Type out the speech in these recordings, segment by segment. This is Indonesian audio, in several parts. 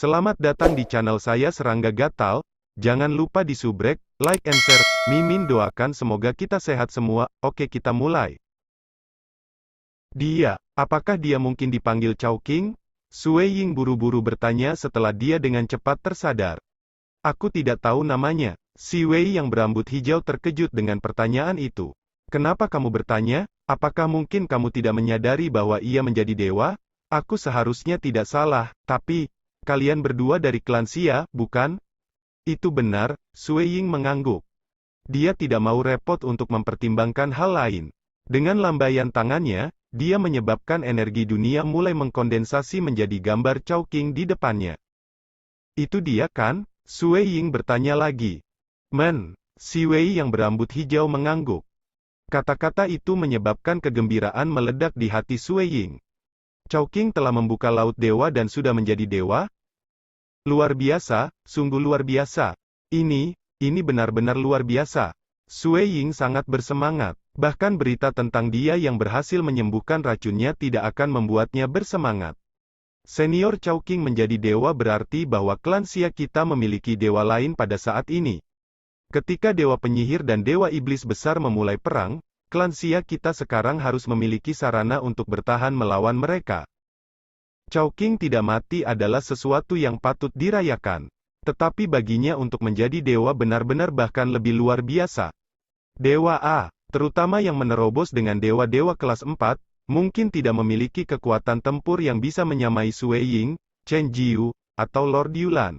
Selamat datang di channel saya Serangga Gatal. Jangan lupa di subrek, like and share. Mimin doakan semoga kita sehat semua. Oke, kita mulai. Apakah dia mungkin dipanggil Chowking? Sui Ying buru-buru bertanya setelah dia dengan cepat tersadar. Aku tidak tahu namanya. Si Wei yang berambut hijau terkejut dengan pertanyaan itu. Kenapa kamu bertanya? Apakah mungkin kamu tidak menyadari bahwa ia menjadi dewa? Aku seharusnya tidak salah, tapi kalian berdua dari klan Xia, bukan? Itu benar, Sui Ying mengangguk. Dia tidak mau repot untuk mempertimbangkan hal lain. Dengan lambaian tangannya, dia menyebabkan energi dunia mulai mengkondensasi menjadi gambar Chowking di depannya. Itu dia kan? Sui Ying bertanya lagi. Si Wei yang berambut hijau mengangguk. Kata-kata itu menyebabkan kegembiraan meledak di hati Sui Ying. Chowking telah membuka laut dewa dan sudah menjadi dewa? Luar biasa, sungguh luar biasa. Ini benar-benar luar biasa. Sui Ying sangat bersemangat. Bahkan berita tentang dia yang berhasil menyembuhkan racunnya tidak akan membuatnya bersemangat. Senior Chowking menjadi dewa berarti bahwa klan Xia kita memiliki dewa lain pada saat ini. Ketika dewa penyihir dan dewa iblis besar memulai perang, klan Xia kita sekarang harus memiliki sarana untuk bertahan melawan mereka. Chowking tidak mati adalah sesuatu yang patut dirayakan. Tetapi baginya untuk menjadi dewa benar-benar bahkan lebih luar biasa. Dewa A, terutama yang menerobos dengan dewa-dewa kelas 4, mungkin tidak memiliki kekuatan tempur yang bisa menyamai Sui Ying, Chen Jiu, atau Lord Yulan.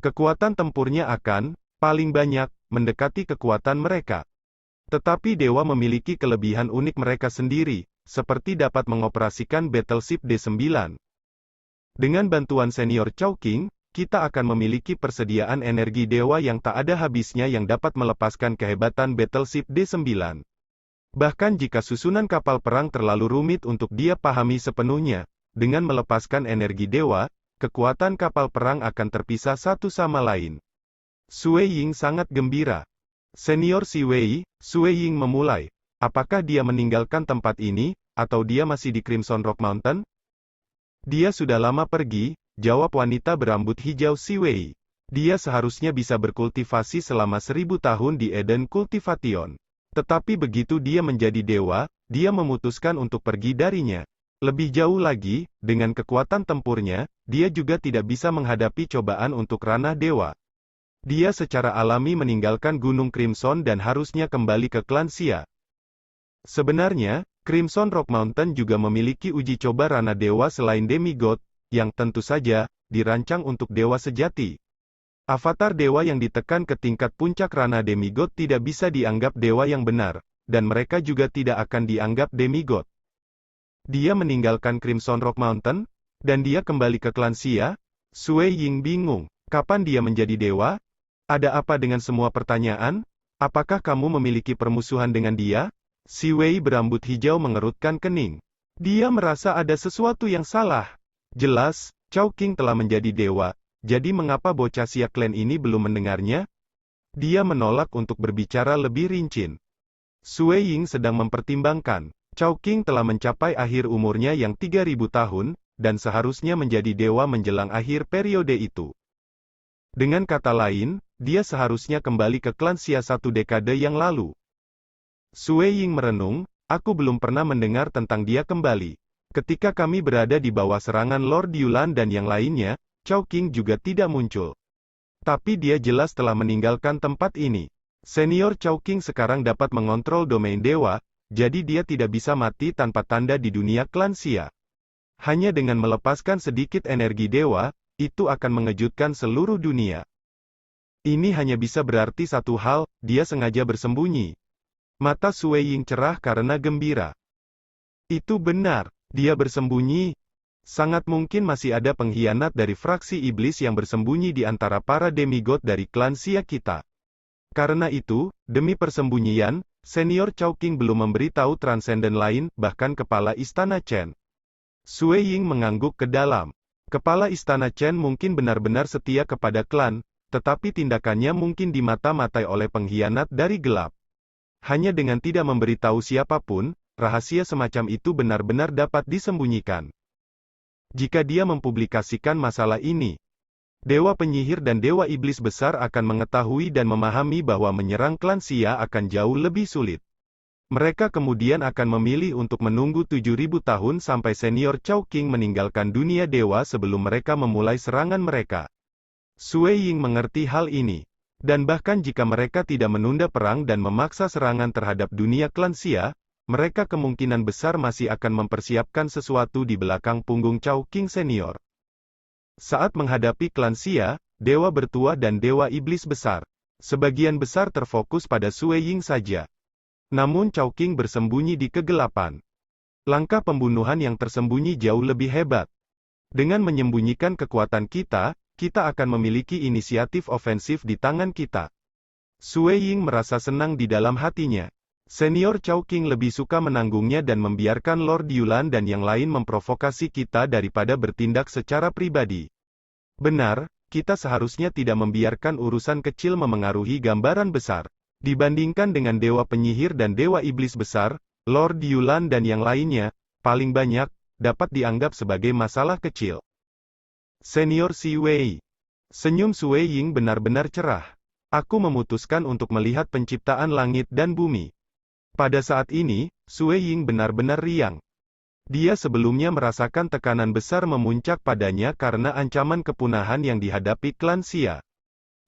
Kekuatan tempurnya akan, paling banyak, mendekati kekuatan mereka. Tetapi dewa memiliki kelebihan unik mereka sendiri, seperti dapat mengoperasikan Battleship D9. Dengan bantuan senior Chowking, kita akan memiliki persediaan energi dewa yang tak ada habisnya yang dapat melepaskan kehebatan Battleship D9. Bahkan jika susunan kapal perang terlalu rumit untuk dia pahami sepenuhnya, dengan melepaskan energi dewa, kekuatan kapal perang akan terpisah satu sama lain. Sui Ying sangat gembira. Senior Sui Ying memulai. Apakah dia meninggalkan tempat ini, atau dia masih di Crimson Rock Mountain? Dia sudah lama pergi, jawab wanita berambut hijau Sui. Dia seharusnya bisa berkultivasi selama 1000 tahun di Eden Cultivation. Tetapi begitu dia menjadi dewa, dia memutuskan untuk pergi darinya. Lebih jauh lagi, dengan kekuatan tempurnya, dia juga tidak bisa menghadapi cobaan untuk ranah dewa. Dia secara alami meninggalkan Gunung Crimson dan harusnya kembali ke klan Xia. Sebenarnya, Crimson Rock Mountain juga memiliki uji coba ranah dewa selain demigod, yang tentu saja, dirancang untuk dewa sejati. Avatar dewa yang ditekan ke tingkat puncak ranah demigod tidak bisa dianggap dewa yang benar, dan mereka juga tidak akan dianggap demigod. Dia meninggalkan Crimson Rock Mountain, dan dia kembali ke klan Xia? Sui Ying bingung. Kapan dia menjadi dewa? Ada apa dengan semua pertanyaan? Apakah kamu memiliki permusuhan dengan dia? Si Wei berambut hijau mengerutkan kening. Dia merasa ada sesuatu yang salah. Jelas, Chowking telah menjadi dewa, jadi mengapa bocah Xia Clan ini belum mendengarnya? Dia menolak untuk berbicara lebih rinci. Sui Ying sedang mempertimbangkan. Chowking telah mencapai akhir umurnya yang 3000 tahun, dan seharusnya menjadi dewa menjelang akhir periode itu. Dengan kata lain, dia seharusnya kembali ke klan Xia 1 dekade yang lalu. Sui Ying merenung, aku belum pernah mendengar tentang dia kembali. Ketika kami berada di bawah serangan Lord Yulan dan yang lainnya, Chowking juga tidak muncul. Tapi dia jelas telah meninggalkan tempat ini. Senior Chowking sekarang dapat mengontrol domain dewa, jadi dia tidak bisa mati tanpa tanda di dunia klan Xia. Hanya dengan melepaskan sedikit energi dewa, itu akan mengejutkan seluruh dunia. Ini hanya bisa berarti satu hal, dia sengaja bersembunyi. Mata Sui Ying cerah karena gembira. Itu benar, dia bersembunyi. Sangat mungkin masih ada pengkhianat dari fraksi iblis yang bersembunyi di antara para demigod dari klan Xia kita. Karena itu, demi persembunyian, senior Chowking belum memberitahu transenden lain, bahkan kepala istana Chen. Sui Ying mengangguk ke dalam. Kepala istana Chen mungkin benar-benar setia kepada klan, tetapi tindakannya mungkin dimata-matai oleh pengkhianat dari gelap. Hanya dengan tidak memberitahu siapapun, rahasia semacam itu benar-benar dapat disembunyikan. Jika dia mempublikasikan masalah ini, Dewa penyihir dan Dewa Iblis besar akan mengetahui dan memahami bahwa menyerang klan Xia akan jauh lebih sulit. Mereka kemudian akan memilih untuk menunggu 7.000 tahun sampai senior Chowking meninggalkan dunia dewa sebelum mereka memulai serangan mereka. Sui Ying mengerti hal ini. Dan bahkan jika mereka tidak menunda perang dan memaksa serangan terhadap dunia klan Xia, mereka kemungkinan besar masih akan mempersiapkan sesuatu di belakang punggung Chowking senior. Saat menghadapi klan Xia, Dewa Bertua dan Dewa Iblis besar, sebagian besar terfokus pada Sui Ying saja. Namun Chowking bersembunyi di kegelapan. Langkah pembunuhan yang tersembunyi jauh lebih hebat. Dengan menyembunyikan kekuatan kita, kita akan memiliki inisiatif ofensif di tangan kita. Sui Ying merasa senang di dalam hatinya. Senior Chowking lebih suka menanggungnya dan membiarkan Lord Yulan dan yang lain memprovokasi kita daripada bertindak secara pribadi. Benar, kita seharusnya tidak membiarkan urusan kecil memengaruhi gambaran besar. Dibandingkan dengan Dewa Penyihir dan Dewa Iblis besar, Lord Yulan dan yang lainnya, paling banyak, dapat dianggap sebagai masalah kecil. Senior Si Wei. Senyum Sui Ying benar-benar cerah. Aku memutuskan untuk melihat penciptaan langit dan bumi. Pada saat ini, Sui Ying benar-benar riang. Dia sebelumnya merasakan tekanan besar memuncak padanya karena ancaman kepunahan yang dihadapi klan Xia.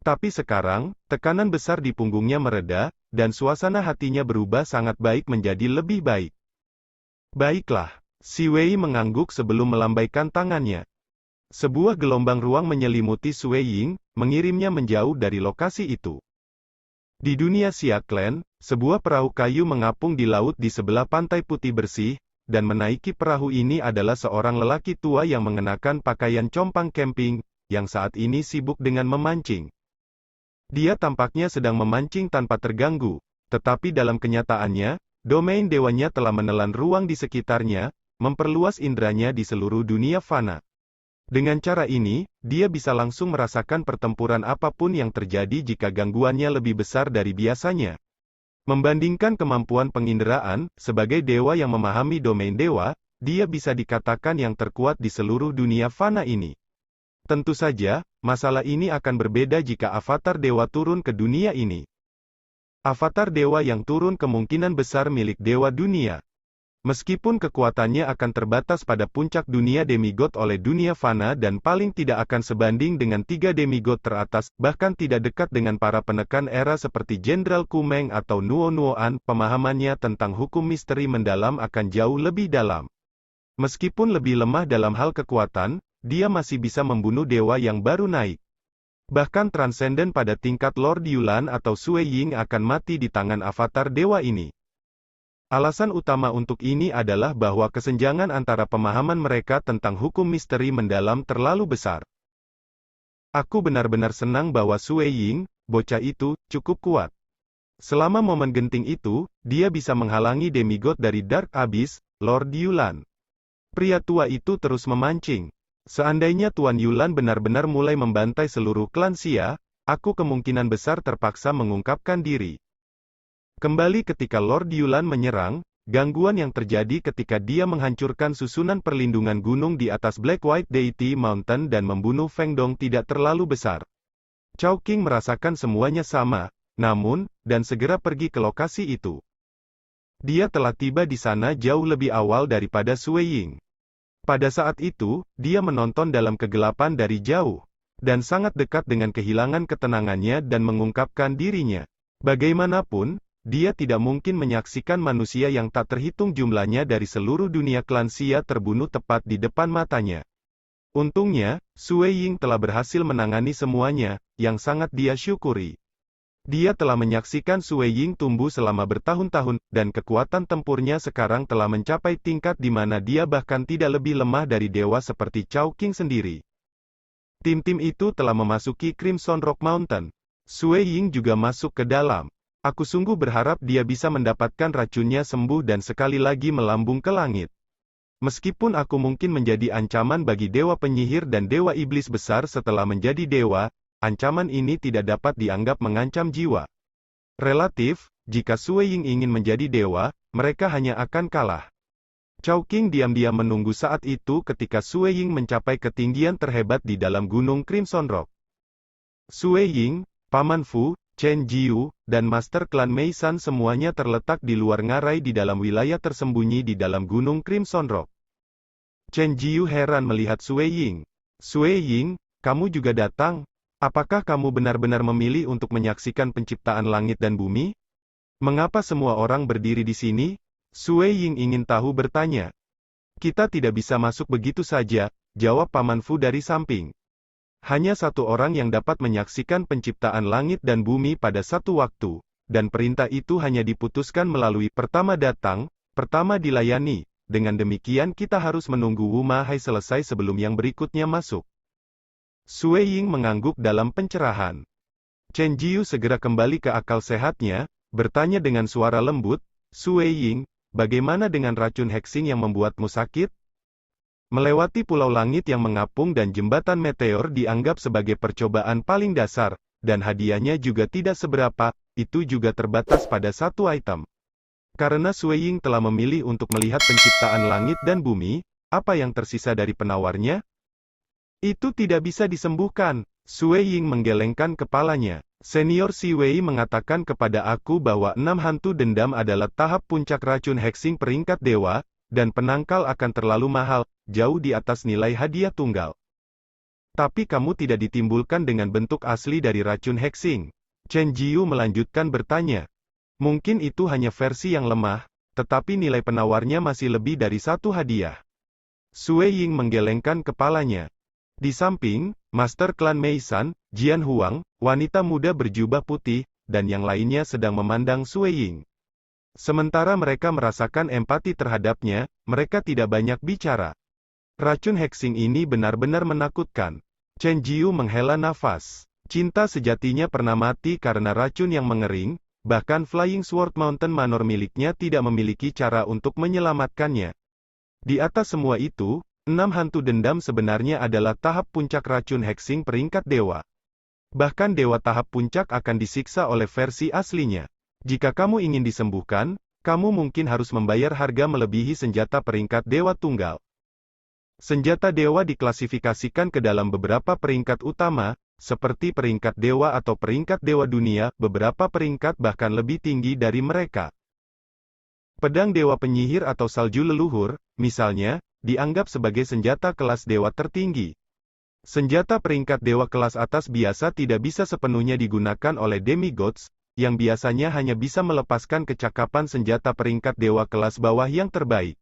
Tapi sekarang, tekanan besar di punggungnya mereda, dan suasana hatinya berubah sangat baik menjadi lebih baik. Baiklah, Si Wei mengangguk sebelum melambaikan tangannya. Sebuah gelombang ruang menyelimuti Sui Ying, mengirimnya menjauh dari lokasi itu. Di dunia Xia Clan, sebuah perahu kayu mengapung di laut di sebelah pantai putih bersih, dan menaiki perahu ini adalah seorang lelaki tua yang mengenakan pakaian compang camping, yang saat ini sibuk dengan memancing. Dia tampaknya sedang memancing tanpa terganggu, tetapi dalam kenyataannya, domain dewanya telah menelan ruang di sekitarnya, memperluas indranya di seluruh dunia fana. Dengan cara ini, dia bisa langsung merasakan pertempuran apapun yang terjadi jika gangguannya lebih besar dari biasanya. Membandingkan kemampuan penginderaan, sebagai dewa yang memahami domain dewa, dia bisa dikatakan yang terkuat di seluruh dunia fana ini. Tentu saja, masalah ini akan berbeda jika avatar dewa turun ke dunia ini. Avatar dewa yang turun kemungkinan besar milik dewa dunia. Meskipun kekuatannya akan terbatas pada puncak dunia demigod oleh dunia fana dan paling tidak akan sebanding dengan 3 demigod teratas, bahkan tidak dekat dengan para penekan era seperti Jenderal Kumeng atau Nuo Nuoan, pemahamannya tentang hukum misteri mendalam akan jauh lebih dalam. Meskipun lebih lemah dalam hal kekuatan, dia masih bisa membunuh dewa yang baru naik. Bahkan transenden pada tingkat Lord Yulan atau Sui Ying akan mati di tangan avatar dewa ini. Alasan utama untuk ini adalah bahwa kesenjangan antara pemahaman mereka tentang hukum misteri mendalam terlalu besar. Aku benar-benar senang bahwa Sui Ying, bocah itu, cukup kuat. Selama momen genting itu, dia bisa menghalangi demigod dari Dark Abyss, Lord Yulan. Pria tua itu terus memancing. Seandainya Tuan Yulan benar-benar mulai membantai seluruh klan Xia, aku kemungkinan besar terpaksa mengungkapkan diri. Kembali ketika Lord Yulan menyerang, gangguan yang terjadi ketika dia menghancurkan susunan perlindungan gunung di atas Black White Deity Mountain dan membunuh Feng Dong tidak terlalu besar. Chowking merasakan semuanya sama, namun, dan segera pergi ke lokasi itu. Dia telah tiba di sana jauh lebih awal daripada Sui Ying. Pada saat itu, dia menonton dalam kegelapan dari jauh, dan sangat dekat dengan kehilangan ketenangannya dan mengungkapkan dirinya. Bagaimanapun, dia tidak mungkin menyaksikan manusia yang tak terhitung jumlahnya dari seluruh dunia klan Xia terbunuh tepat di depan matanya. Untungnya, Sui Ying telah berhasil menangani semuanya, yang sangat dia syukuri. Dia telah menyaksikan Sui Ying tumbuh selama bertahun-tahun, dan kekuatan tempurnya sekarang telah mencapai tingkat di mana dia bahkan tidak lebih lemah dari dewa seperti Chowking sendiri. Tim-tim itu telah memasuki Crimson Rock Mountain. Sui Ying juga masuk ke dalam. Aku sungguh berharap dia bisa mendapatkan racunnya sembuh dan sekali lagi melambung ke langit. Meskipun aku mungkin menjadi ancaman bagi dewa penyihir dan dewa iblis besar setelah menjadi dewa, ancaman ini tidak dapat dianggap mengancam jiwa. Relatif, jika Sui Ying ingin menjadi dewa, mereka hanya akan kalah. Chowking diam-diam menunggu saat itu ketika Sue Ying mencapai ketinggian terhebat di dalam Gunung Crimson Rock. Sue Ying, Paman Fu, Chen Jiu, dan Master Klan Mei San semuanya terletak di luar ngarai di dalam wilayah tersembunyi di dalam Gunung Crimson Rock. Chen Jiu heran melihat Sue Ying. Sue Ying, kamu juga datang? Apakah kamu benar-benar memilih untuk menyaksikan penciptaan langit dan bumi? Mengapa semua orang berdiri di sini? Sue Ying ingin tahu bertanya. Kita tidak bisa masuk begitu saja, jawab Paman Fu dari samping. Hanya satu orang yang dapat menyaksikan penciptaan langit dan bumi pada satu waktu, dan perintah itu hanya diputuskan melalui pertama datang, pertama dilayani. Dengan demikian kita harus menunggu Wu Ma Hai selesai sebelum yang berikutnya masuk. Sue Ying mengangguk dalam pencerahan. Chen Jiu segera kembali ke akal sehatnya, bertanya dengan suara lembut, Sue Ying, bagaimana dengan racun hexing yang membuatmu sakit? Melewati pulau langit yang mengapung dan jembatan meteor dianggap sebagai percobaan paling dasar, dan hadiahnya juga tidak seberapa, itu juga terbatas pada satu item. Karena Sue Ying telah memilih untuk melihat penciptaan langit dan bumi, apa yang tersisa dari penawarnya? Itu tidak bisa disembuhkan. Sue Ying menggelengkan kepalanya. Senior Si Wei mengatakan kepada aku bahwa 6 hantu dendam adalah tahap puncak racun hexing peringkat dewa, dan penangkal akan terlalu mahal, jauh di atas nilai hadiah tunggal. Tapi kamu tidak ditimbulkan dengan bentuk asli dari racun hexing. Chen Jiu melanjutkan bertanya. Mungkin itu hanya versi yang lemah, tetapi nilai penawarnya masih lebih dari satu hadiah. Sue Ying menggelengkan kepalanya. Di samping, Master Klan Mei San, Jian Huang, wanita muda berjubah putih, dan yang lainnya sedang memandang Sue Ying. Sementara mereka merasakan empati terhadapnya, mereka tidak banyak bicara. Racun hexing ini benar-benar menakutkan. Chen Jiu menghela nafas. Cinta sejatinya pernah mati karena racun yang mengering, bahkan Flying Sword Mountain Manor miliknya tidak memiliki cara untuk menyelamatkannya. Di atas semua itu, 6 hantu dendam sebenarnya adalah tahap puncak racun hexing peringkat dewa. Bahkan dewa tahap puncak akan disiksa oleh versi aslinya. Jika kamu ingin disembuhkan, kamu mungkin harus membayar harga melebihi senjata peringkat dewa tunggal. Senjata dewa diklasifikasikan ke dalam beberapa peringkat utama, seperti peringkat dewa atau peringkat dewa dunia, beberapa peringkat bahkan lebih tinggi dari mereka. Pedang dewa penyihir atau salju leluhur, misalnya, dianggap sebagai senjata kelas dewa tertinggi. Senjata peringkat dewa kelas atas biasa tidak bisa sepenuhnya digunakan oleh demigods, yang biasanya hanya bisa melepaskan kecakapan senjata peringkat dewa kelas bawah yang terbaik.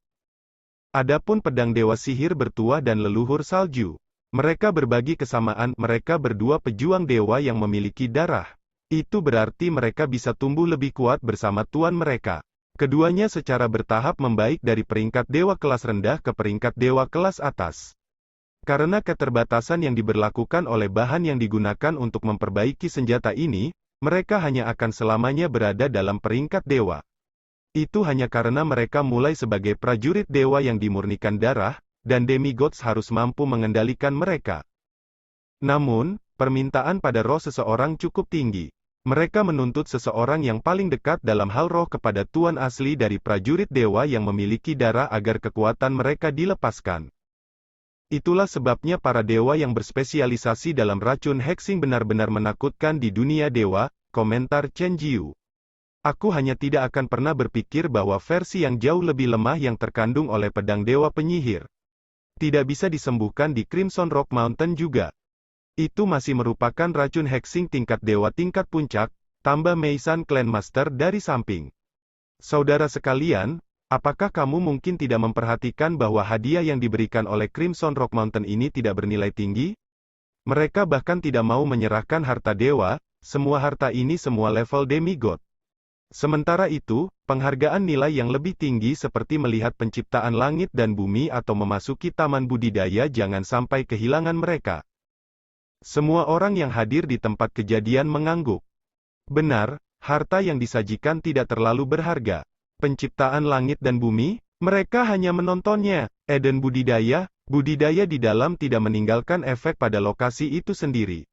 Adapun pedang dewa sihir bertuah dan leluhur salju. Mereka berbagi kesamaan, mereka berdua pejuang dewa yang memiliki darah. Itu berarti mereka bisa tumbuh lebih kuat bersama tuan mereka. Keduanya secara bertahap membaik dari peringkat dewa kelas rendah ke peringkat dewa kelas atas. Karena keterbatasan yang diberlakukan oleh bahan yang digunakan untuk memperbaiki senjata ini, mereka hanya akan selamanya berada dalam peringkat dewa. Itu hanya karena mereka mulai sebagai prajurit dewa yang dimurnikan darah, dan demigods harus mampu mengendalikan mereka. Namun, permintaan pada roh seseorang cukup tinggi. Mereka menuntut seseorang yang paling dekat dalam hal roh kepada tuan asli dari prajurit dewa yang memiliki darah agar kekuatan mereka dilepaskan. Itulah sebabnya para dewa yang berspesialisasi dalam racun hexing benar-benar menakutkan di dunia dewa, komentar Chen Jiu. Aku hanya tidak akan pernah berpikir bahwa versi yang jauh lebih lemah yang terkandung oleh pedang dewa penyihir tidak bisa disembuhkan di Crimson Rock Mountain juga. Itu masih merupakan racun hexing tingkat dewa tingkat puncak, tambah Mei San Clan Master dari samping. Saudara sekalian, apakah kamu mungkin tidak memperhatikan bahwa hadiah yang diberikan oleh Crimson Rock Mountain ini tidak bernilai tinggi? Mereka bahkan tidak mau menyerahkan harta dewa, semua harta ini semua level demigod. Sementara itu, penghargaan nilai yang lebih tinggi seperti melihat penciptaan langit dan bumi atau memasuki taman budidaya jangan sampai kehilangan mereka. Semua orang yang hadir di tempat kejadian mengangguk. Benar, harta yang disajikan tidak terlalu berharga. Penciptaan langit dan bumi, mereka hanya menontonnya. Eden budidaya di dalam tidak meninggalkan efek pada lokasi itu sendiri.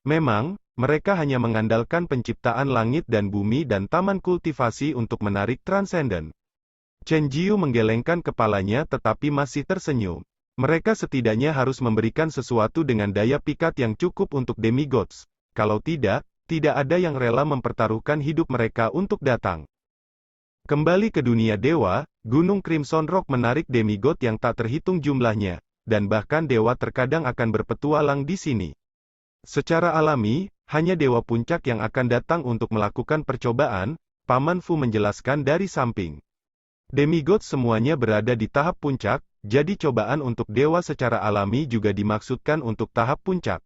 Memang, mereka hanya mengandalkan penciptaan langit dan bumi dan taman kultivasi untuk menarik transenden. Chen Jiu menggelengkan kepalanya tetapi masih tersenyum. Mereka setidaknya harus memberikan sesuatu dengan daya pikat yang cukup untuk demigods. Kalau tidak, tidak ada yang rela mempertaruhkan hidup mereka untuk datang. Kembali ke dunia dewa, Gunung Crimson Rock menarik demigod yang tak terhitung jumlahnya, dan bahkan dewa terkadang akan berpetualang di sini. Secara alami, hanya dewa puncak yang akan datang untuk melakukan percobaan, Paman Fu menjelaskan dari samping. Demigod semuanya berada di tahap puncak, jadi cobaan untuk dewa secara alami juga dimaksudkan untuk tahap puncak.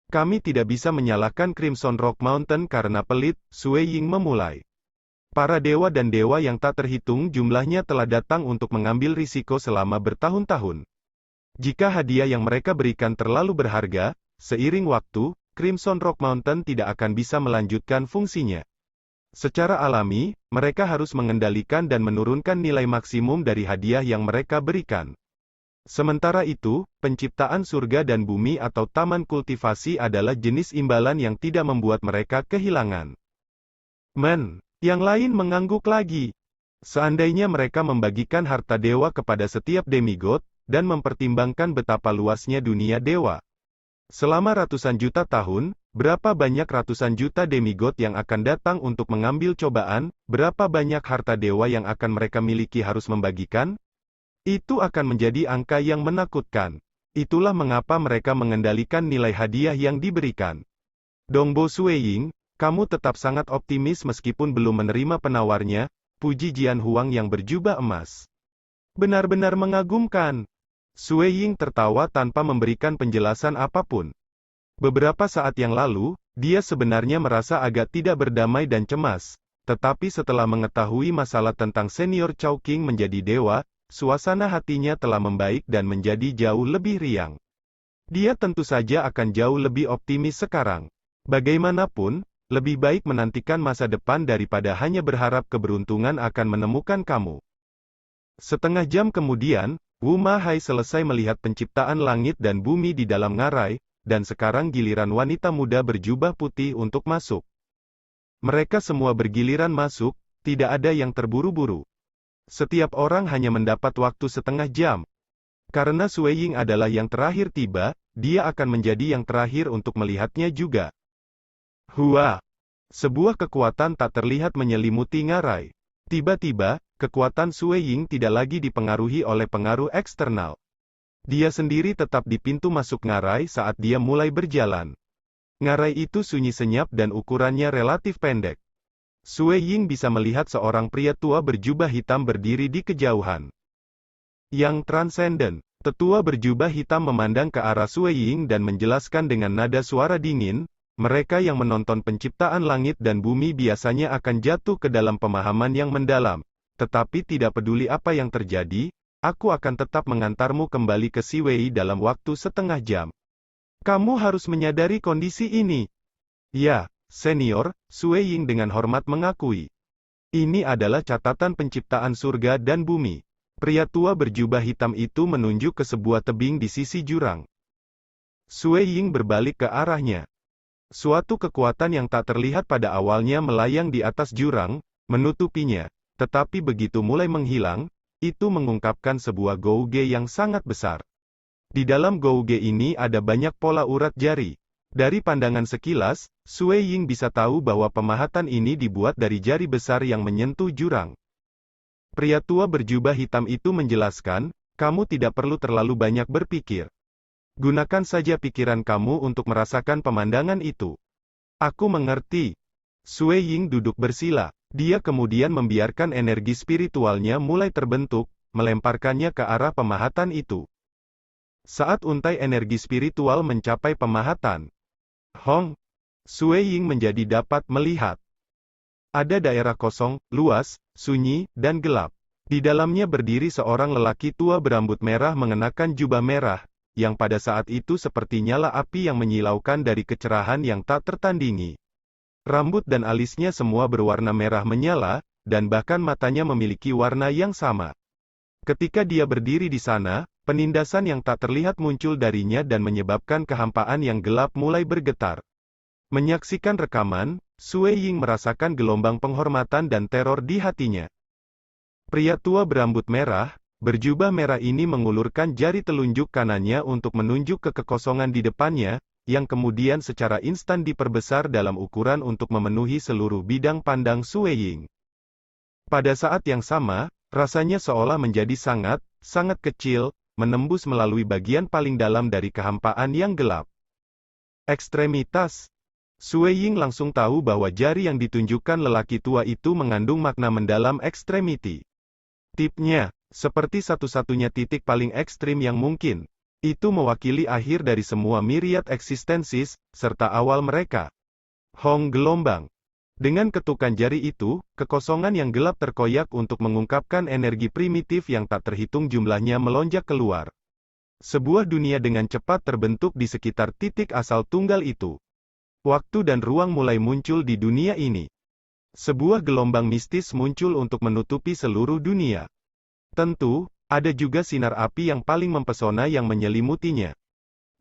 Kami tidak bisa menyalahkan Crimson Rock Mountain karena pelit, Sui Ying memulai. Para dewa dan dewa yang tak terhitung jumlahnya telah datang untuk mengambil risiko selama bertahun-tahun. Jika hadiah yang mereka berikan terlalu berharga, seiring waktu, Crimson Rock Mountain tidak akan bisa melanjutkan fungsinya. Secara alami, mereka harus mengendalikan dan menurunkan nilai maksimum dari hadiah yang mereka berikan. Sementara itu, penciptaan surga dan bumi atau taman kultivasi adalah jenis imbalan yang tidak membuat mereka kehilangan. Yang lain mengangguk lagi. Seandainya mereka membagikan harta dewa kepada setiap demigod, dan mempertimbangkan betapa luasnya dunia dewa. Selama ratusan juta tahun, berapa banyak ratusan juta demigod yang akan datang untuk mengambil cobaan, berapa banyak harta dewa yang akan mereka miliki harus membagikan? Itu akan menjadi angka yang menakutkan. Itulah mengapa mereka mengendalikan nilai hadiah yang diberikan. Dongbo Suiying, kamu tetap sangat optimis meskipun belum menerima penawarnya, puji Jian Huang yang berjubah emas. Benar-benar mengagumkan. Suiying tertawa tanpa memberikan penjelasan apapun. Beberapa saat yang lalu, dia sebenarnya merasa agak tidak berdamai dan cemas. Tetapi setelah mengetahui masalah tentang senior Chowking menjadi dewa, suasana hatinya telah membaik dan menjadi jauh lebih riang. Dia tentu saja akan jauh lebih optimis sekarang. Bagaimanapun, lebih baik menantikan masa depan daripada hanya berharap keberuntungan akan menemukan kamu. Setengah jam kemudian, Wu Ma Hai selesai melihat penciptaan langit dan bumi di dalam ngarai, dan sekarang giliran wanita muda berjubah putih untuk masuk. Mereka semua bergiliran masuk, tidak ada yang terburu-buru. Setiap orang hanya mendapat waktu setengah jam. Karena Suiying adalah yang terakhir tiba, dia akan menjadi yang terakhir untuk melihatnya juga. Hua! Sebuah kekuatan tak terlihat menyelimuti ngarai. Tiba-tiba, kekuatan Suiying tidak lagi dipengaruhi oleh pengaruh eksternal. Dia sendiri tetap di pintu masuk ngarai saat dia mulai berjalan. Ngarai itu sunyi senyap dan ukurannya relatif pendek. Suiying bisa melihat seorang pria tua berjubah hitam berdiri di kejauhan. Yang transenden, tetua berjubah hitam memandang ke arah Suiying dan menjelaskan dengan nada suara dingin, mereka yang menonton penciptaan langit dan bumi biasanya akan jatuh ke dalam pemahaman yang mendalam. Tetapi tidak peduli apa yang terjadi, aku akan tetap mengantarmu kembali ke Siwei dalam waktu setengah jam. Kamu harus menyadari kondisi ini. Ya, senior, Suiying dengan hormat mengakui. Ini adalah catatan penciptaan surga dan bumi. Pria tua berjubah hitam itu menunjuk ke sebuah tebing di sisi jurang. Suiying berbalik ke arahnya. Suatu kekuatan yang tak terlihat pada awalnya melayang di atas jurang, menutupinya, tetapi begitu mulai menghilang, itu mengungkapkan sebuah gouge yang sangat besar. Di dalam gouge ini ada banyak pola urat jari. Dari pandangan sekilas, Suiying bisa tahu bahwa pemahatan ini dibuat dari jari besar yang menyentuh jurang. Pria tua berjubah hitam itu menjelaskan, kamu tidak perlu terlalu banyak berpikir. Gunakan saja pikiran kamu untuk merasakan pemandangan itu. Aku mengerti. Suiying duduk bersila. Dia kemudian membiarkan energi spiritualnya mulai terbentuk, melemparkannya ke arah pemahatan itu. Saat untai energi spiritual mencapai pemahatan, Suiying menjadi dapat melihat. Ada daerah kosong, luas, sunyi, dan gelap. Di dalamnya berdiri seorang lelaki tua berambut merah mengenakan jubah merah, yang pada saat itu seperti nyala api yang menyilaukan dari kecerahan yang tak tertandingi. Rambut dan alisnya semua berwarna merah menyala, dan bahkan matanya memiliki warna yang sama. Ketika dia berdiri di sana, penindasan yang tak terlihat muncul darinya dan menyebabkan kehampaan yang gelap mulai bergetar. Menyaksikan rekaman, Suiying merasakan gelombang penghormatan dan teror di hatinya. Pria tua berambut merah, berjubah merah ini mengulurkan jari telunjuk kanannya untuk menunjuk ke kekosongan di depannya, yang kemudian secara instan diperbesar dalam ukuran untuk memenuhi seluruh bidang pandang Sue Ying. Pada saat yang sama, rasanya seolah menjadi sangat, sangat kecil, menembus melalui bagian paling dalam dari kehampaan yang gelap. Ekstremitas. Sue Ying langsung tahu bahwa jari yang ditunjukkan lelaki tua itu mengandung makna mendalam ekstremiti. Tipnya, seperti satu-satunya titik paling ekstrim yang mungkin. Itu mewakili akhir dari semua miriad eksistensis, serta awal mereka. Hong gelombang. Dengan ketukan jari itu, kekosongan yang gelap terkoyak untuk mengungkapkan energi primitif yang tak terhitung jumlahnya melonjak keluar. Sebuah dunia dengan cepat terbentuk di sekitar titik asal tunggal itu. Waktu dan ruang mulai muncul di dunia ini. Sebuah gelombang mistis muncul untuk menutupi seluruh dunia. Tentu, ada juga sinar api yang paling mempesona yang menyelimutinya.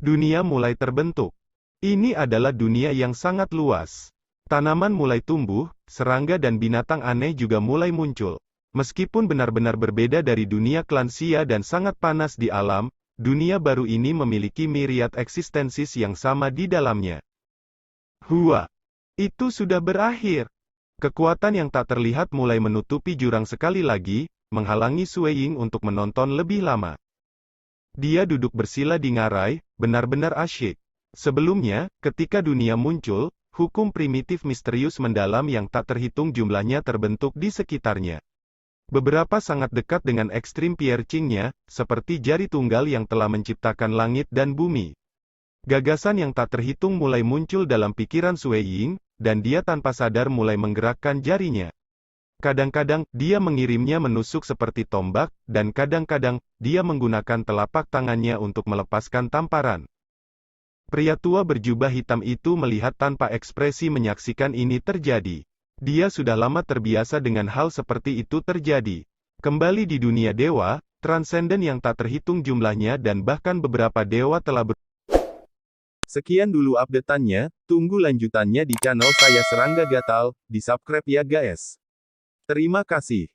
Dunia mulai terbentuk. Ini adalah dunia yang sangat luas. Tanaman mulai tumbuh, serangga dan binatang aneh juga mulai muncul. Meskipun benar-benar berbeda dari dunia klansia dan sangat panas di alam, dunia baru ini memiliki miriad eksistensis yang sama di dalamnya. Hua! Itu sudah berakhir. Kekuatan yang tak terlihat mulai menutupi jurang sekali lagi, menghalangi Sue Ying untuk menonton lebih lama. Dia duduk bersila di ngarai, benar-benar asyik. Sebelumnya, ketika dunia muncul, hukum primitif misterius mendalam yang tak terhitung jumlahnya terbentuk di sekitarnya. Beberapa sangat dekat dengan ekstrim piercingnya, seperti jari tunggal yang telah menciptakan langit dan bumi. Gagasan yang tak terhitung mulai muncul dalam pikiran Sue Ying, dan dia tanpa sadar mulai menggerakkan jarinya. Kadang-kadang, dia mengirimnya menusuk seperti tombak, dan kadang-kadang, dia menggunakan telapak tangannya untuk melepaskan tamparan. Pria tua berjubah hitam itu melihat tanpa ekspresi menyaksikan ini terjadi. Dia sudah lama terbiasa dengan hal seperti itu terjadi. Kembali di dunia dewa, transenden yang tak terhitung jumlahnya dan bahkan beberapa dewa telah Sekian dulu update-annya, tunggu lanjutannya di channel saya Serangga Gatal, di subscribe ya guys. Terima kasih.